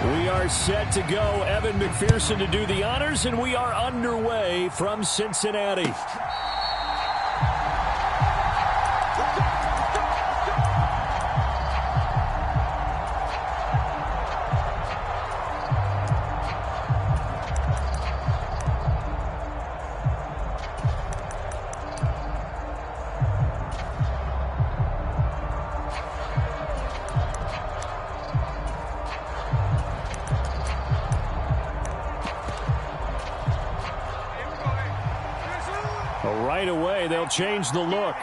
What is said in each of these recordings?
We are set to go. Evan McPherson to do the honors, and we are underway from Cincinnati. Right away, they'll change the look.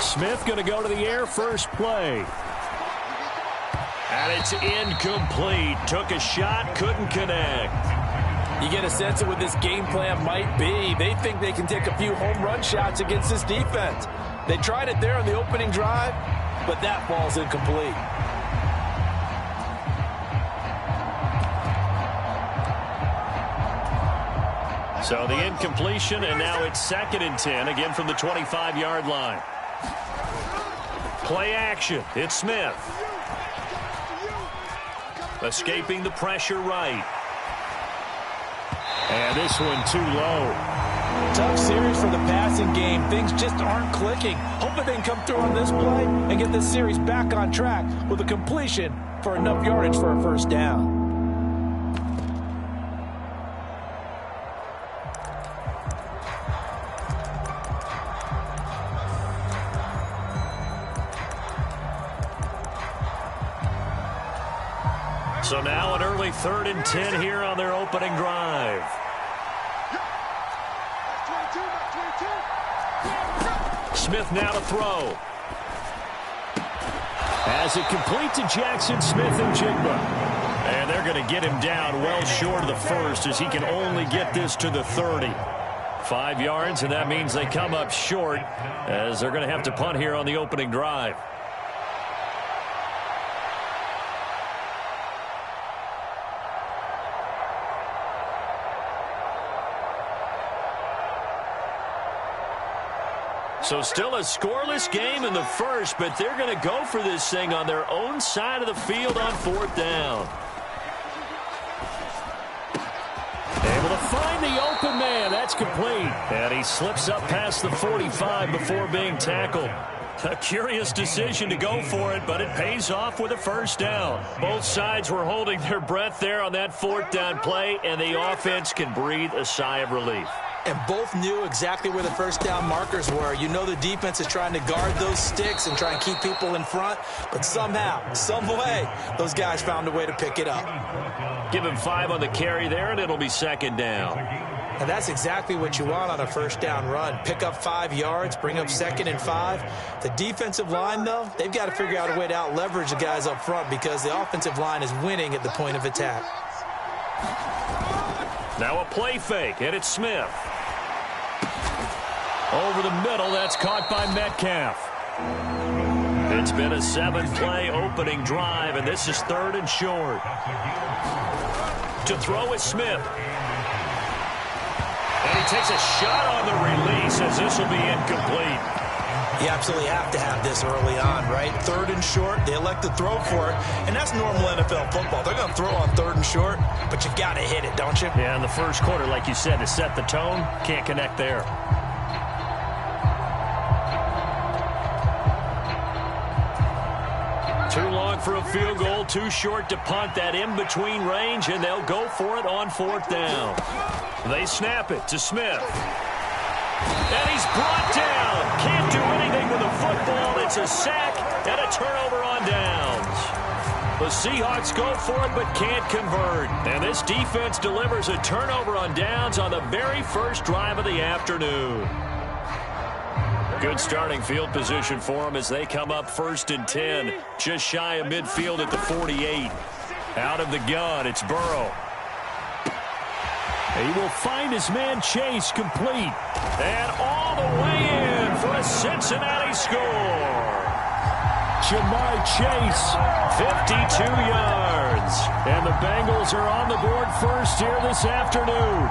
Smith going to go to the air first play. And it's incomplete. Took a shot, couldn't connect. You get a sense of what this game plan might be. They think they can take a few home run shots against this defense. They tried it there on the opening drive, but that ball's incomplete. So the incompletion, and now it's 2nd and 10, again from the 25-yard line. Play action. It's Smith. Escaping the pressure right. And this one too low. Tough series for the passing game. Things just aren't clicking. Hoping they can come through on this play and get this series back on track with a completion for enough yardage for a first down. So now an early 3rd and 10 here on their opening drive. Smith now to throw. As it complete to Jackson Smith and Jigba. And they're going to get him down well short of the first as he can only get this to the 30. 5 yards, and that means they come up short as they're going to have to punt here on the opening drive. So still a scoreless game in the first, but they're going to go for this thing on their own side of the field on 4th down. Able to find the open man. That's complete. And he slips up past the 45 before being tackled. A curious decision to go for it, but it pays off with a first down. Both sides were holding their breath there on that 4th down play, and the offense can breathe a sigh of relief. And both knew exactly where the first down markers were. You know the defense is trying to guard those sticks and try and keep people in front. But somehow, some way, those guys found a way to pick it up. Give him 5 on the carry there, and it'll be 2nd down. And that's exactly what you want on a first down run. Pick up 5 yards, bring up 2nd and 5. The defensive line, though, they've got to figure out a way to out-leverage the guys up front because the offensive line is winning at the point of attack. Now a play fake, and it's Smith. Over the middle, that's caught by Metcalf. It's been a 7-play opening drive, and this is 3rd and short. To throw is Smith. And he takes a shot on the release as this will be incomplete. You absolutely have to have this early on, right? 3rd and short, they elect to throw for it, and that's normal NFL football. They're going to throw on 3rd and short, but you got to hit it, don't you? Yeah, in the first quarter, like you said, to set the tone, can't connect there. Too long for a field goal, too short to punt. That in-between range, and they'll go for it on 4th down. They snap it to Smith. And he's brought down. Can't do anything with the football. It's a sack and a turnover on downs. The Seahawks go for it but can't convert. And this defense delivers a turnover on downs on the very first drive of the afternoon. Good starting field position for them as they come up 1st and 10. Just shy of midfield at the 48. Out of the gun, it's Burrow. He will find his man Chase complete. And all the way in for a Cincinnati score. Jamar Chase, 52 yards. And the Bengals are on the board first here this afternoon.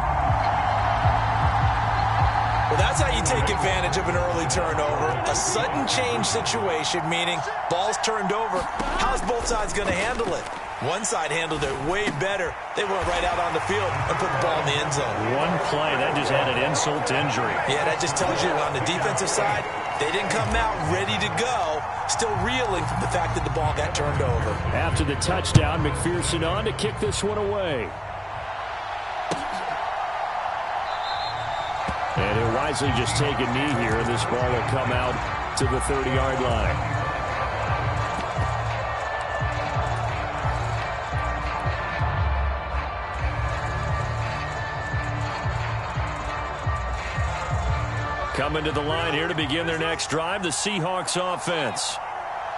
Well, That's how you take advantage of an early turnover. A sudden change situation, meaning ball's turned over. How's both sides going to handle it? One side handled it way better. They went right out on the field and put the ball in the end zone. One play, that just added insult to injury. Yeah, that just tells you on the defensive side, they didn't come out ready to go, still reeling from the fact that the ball got turned over. After the touchdown, McPherson on to kick this one away. And he'll wisely just take a knee here, and this ball will come out to the 30-yard line. Coming to the line here to begin their next drive, the Seahawks offense.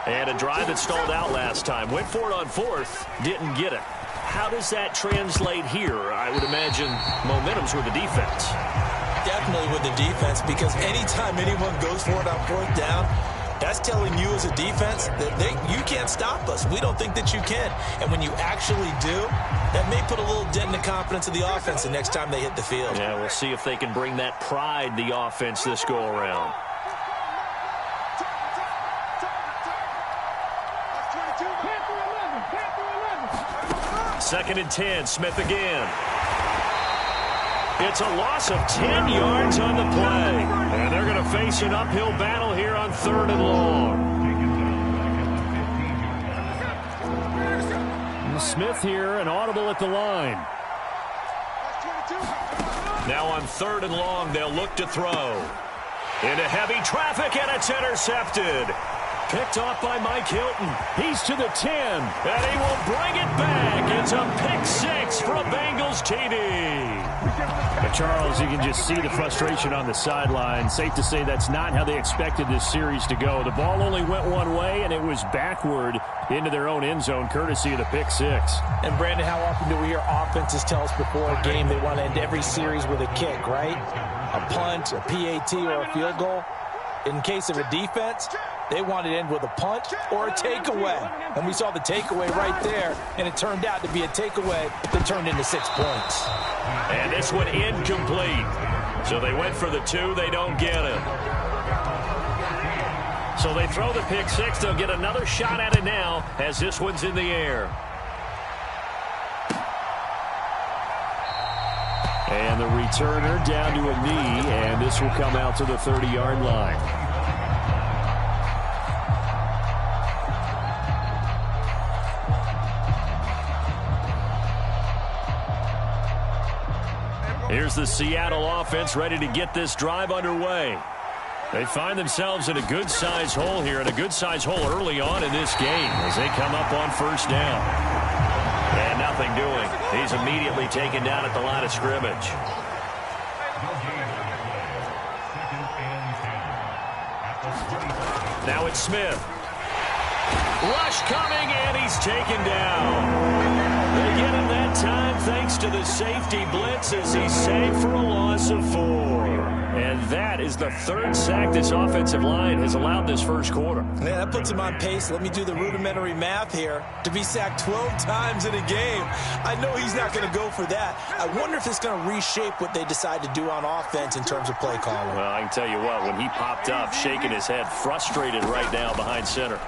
And a drive that stalled out last time. Went for it on fourth, didn't get it. How does that translate here? I would imagine momentum's with the defense. Definitely with the defense, because anytime anyone goes for it on fourth down, that's telling you as a defense that you can't stop us. We don't think that you can. And when you actually do, that may put a little dent in the confidence of the offense the next time they hit the field. Yeah, we'll see if they can bring that pride, the offense, this go-around. Second and 10, Smith again. It's a loss of 10 yards on the play. And they're going to face an uphill battle here on 3rd and long. Smith here, an audible at the line. Now on 3rd and long, they'll look to throw. Into heavy traffic, and it's intercepted. Picked off by Mike Hilton. He's to the 10, and he will bring it back. It's a pick six for a Bengals TD. But Charles, you can just see the frustration on the sideline. Safe to say that's not how they expected this series to go. The ball only went one way, and it was backward into their own end zone, courtesy of the pick six. And, Brandon, how often do we hear offenses tell us before a game they want to end every series with a kick, right? A punt, a PAT, or a field goal. In case of a defense, they want to end with a punt or a takeaway. And we saw the takeaway right there, and it turned out to be a takeaway that turned into 6 points. And this one incomplete. So they went for the 2. They don't get it. So they throw the pick six. They'll get another shot at it now as this one's in the air. And the returner down to a knee, and this will come out to the 30-yard line. Here's the Seattle offense ready to get this drive underway. They find themselves in a good-sized hole here, and a good-sized hole early on in this game as they come up on first down. And nothing doing. He's immediately taken down at the line of scrimmage. Now it's Smith. Rush coming, and he's taken down. They get him that time thanks to the safety blitz as he's saved for a loss of 4. And that is the 3rd sack this offensive line has allowed this first quarter. Yeah, that puts him on pace. Let me do the rudimentary math here. To be sacked 12 times in a game, I know he's not going to go for that. I wonder if it's going to reshape what they decide to do on offense in terms of play calling. Well, I can tell you what, when he popped up, shaking his head, frustrated right now behind center.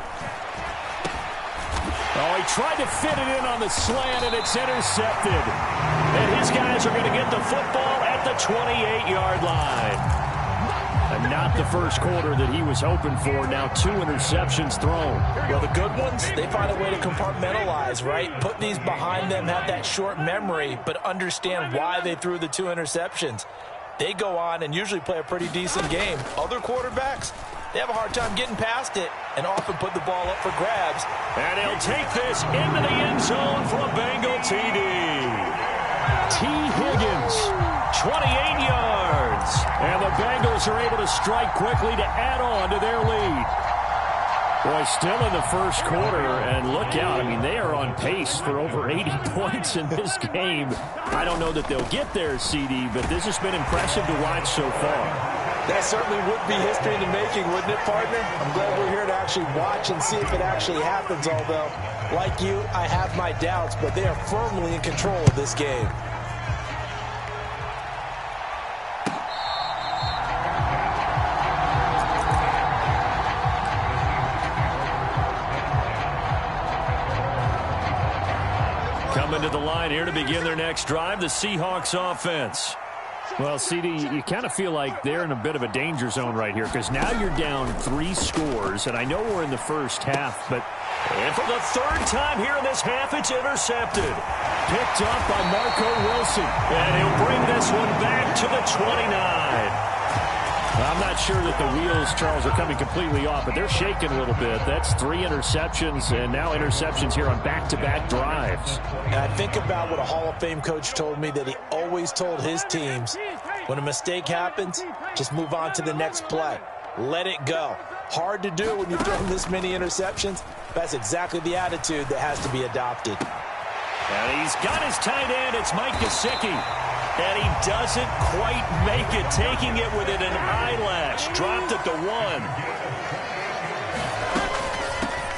Oh, he tried to fit it in on the slant, and it's intercepted. And his guys are going to get the football at the 28-yard line. And not the first quarter that he was hoping for. Now 2 interceptions thrown. Well, the good ones, they find a way to compartmentalize, right? Put these behind them, have that short memory, but understand why they threw the 2 interceptions. They go on and usually play a pretty decent game. Other quarterbacks, they have a hard time getting past it and often put the ball up for grabs. And he'll take this into the end zone for a Bengal TD. T. Higgins, 28 yards. And the Bengals are able to strike quickly to add on to their lead. Boy, still in the first quarter, and look out. I mean, they are on pace for over 80 points in this game. I don't know that they'll get there, CD, but this has been impressive to watch so far. That certainly would be history in the making, wouldn't it, partner? I'm glad we're here to actually watch and see if it actually happens, although, like you, I have my doubts, but they are firmly in control of this game. Coming to the line here to begin their next drive, the Seahawks offense. Well, CD, you kind of feel like they're in a bit of a danger zone right here because now you're down 3 scores, and I know we're in the first half, but... And for the third time here in this half, it's intercepted. Picked up by Marco Wilson. And he'll bring this one back to the 29. I'm not sure that the wheels, Charles, are coming completely off, but they're shaking a little bit. That's 3 interceptions, and now interceptions here on back-to-back drives. And I think about what a Hall of Fame coach told me, that he always told his teams, when a mistake happens, just move on to the next play. Let it go. Hard to do when you're throwing this many interceptions. That's exactly the attitude that has to be adopted. And he's got his tight end. It's Mike Gesicki. And he doesn't quite make it, taking it within an eyelash. Dropped it to 1.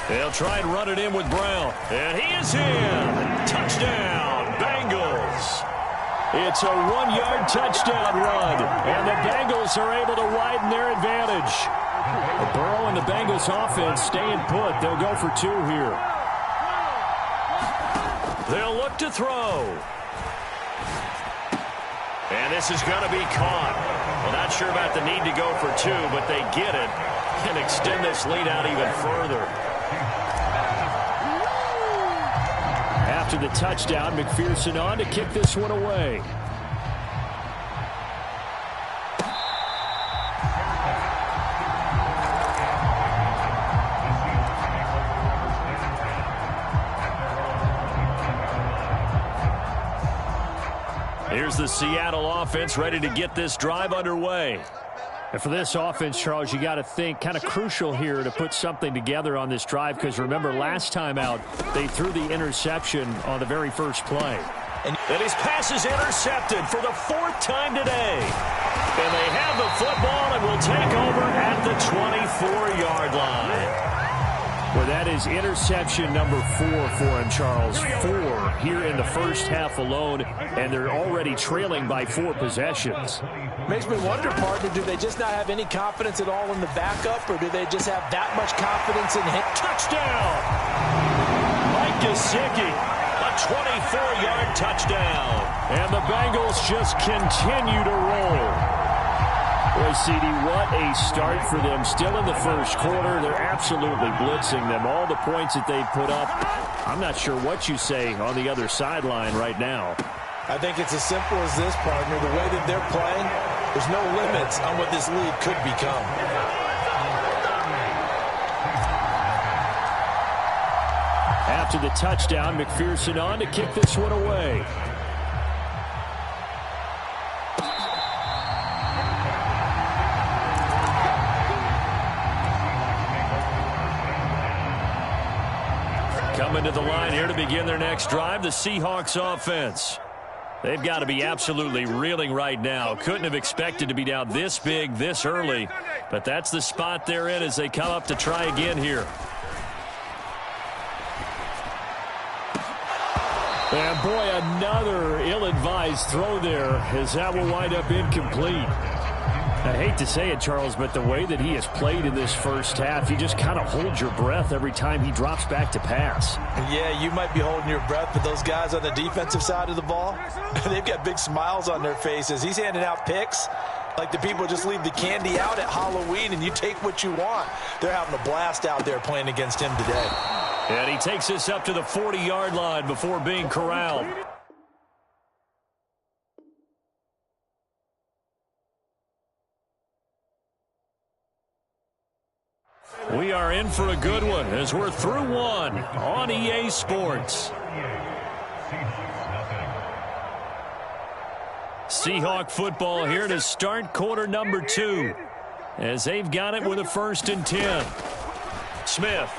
They'll try and run it in with Brown. And he is in. Touchdown, Bengals. It's a 1-yard touchdown run. And the Bengals are able to widen their advantage. Burrow and the Bengals offense staying put. They'll go for 2 here. They'll look to throw. And this is going to be caught. Well, not sure about the need to go for 2, but they get it and extend this lead out even further. After the touchdown, McPherson on to kick this one away. Here's the Seattle offense ready to get this drive underway. And for this offense, Charles, you got to think kind of crucial here to put something together on this drive, because remember last time out they threw the interception on the very first play. And his pass is intercepted for the 4th time today. And they have the football and will take over at the 24-yard line. Well, that is interception number 4 for him, Charles. 4 here in the first half alone, and they're already trailing by 4 possessions. Makes me wonder, partner, do they just not have any confidence at all in the backup, or do they just have that much confidence in him? Touchdown! Mike Gesicki, a 24-yard touchdown. And the Bengals just continue to roll. Boy, CD, what a start for them. Still in the first quarter, they're absolutely blitzing them. All the points that they've put up, I'm not sure what you say on the other sideline right now. I think it's as simple as this, partner. The way that they're playing, there's no limits on what this league could become. After the touchdown, McPherson on to kick this one away. Coming to the line here to begin their next drive, the Seahawks offense. They've got to be absolutely reeling right now. Couldn't have expected to be down this big, this early. But that's the spot they're in as they come up to try again here. And boy, another ill-advised throw there, as that will wind up incomplete. I hate to say it, Charles, but the way that he has played in this first half, you just kind of hold your breath every time he drops back to pass. Yeah, you might be holding your breath, but those guys on the defensive side of the ball, they've got big smiles on their faces. He's handing out picks like the people just leave the candy out at Halloween and you take what you want. They're having a blast out there playing against him today. And he takes us up to the 40-yard line before being corralled. We are in for a good one as we're through one on EA Sports. Seahawk football here to start quarter number 2 as they've got it with a 1st and 10. Smith.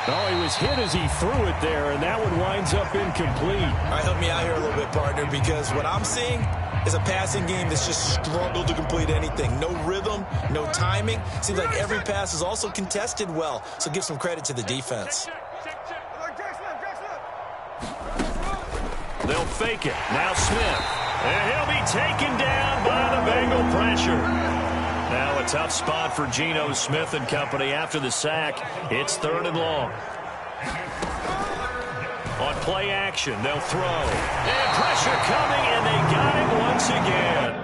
Oh, he was hit as he threw it there, and that one winds up incomplete. All right, help me out here a little bit, partner, because what I'm seeing is a passing game that's just struggled to complete anything. No rhythm, no timing. Seems like every pass is also contested well, so give some credit to the defense. They'll fake it. Now Smith. And he'll be taken down by the Bengal pressure. Now a tough spot for Geno Smith and company after the sack. It's 3rd and long. On play action, they'll throw. And pressure coming, and they got him once again.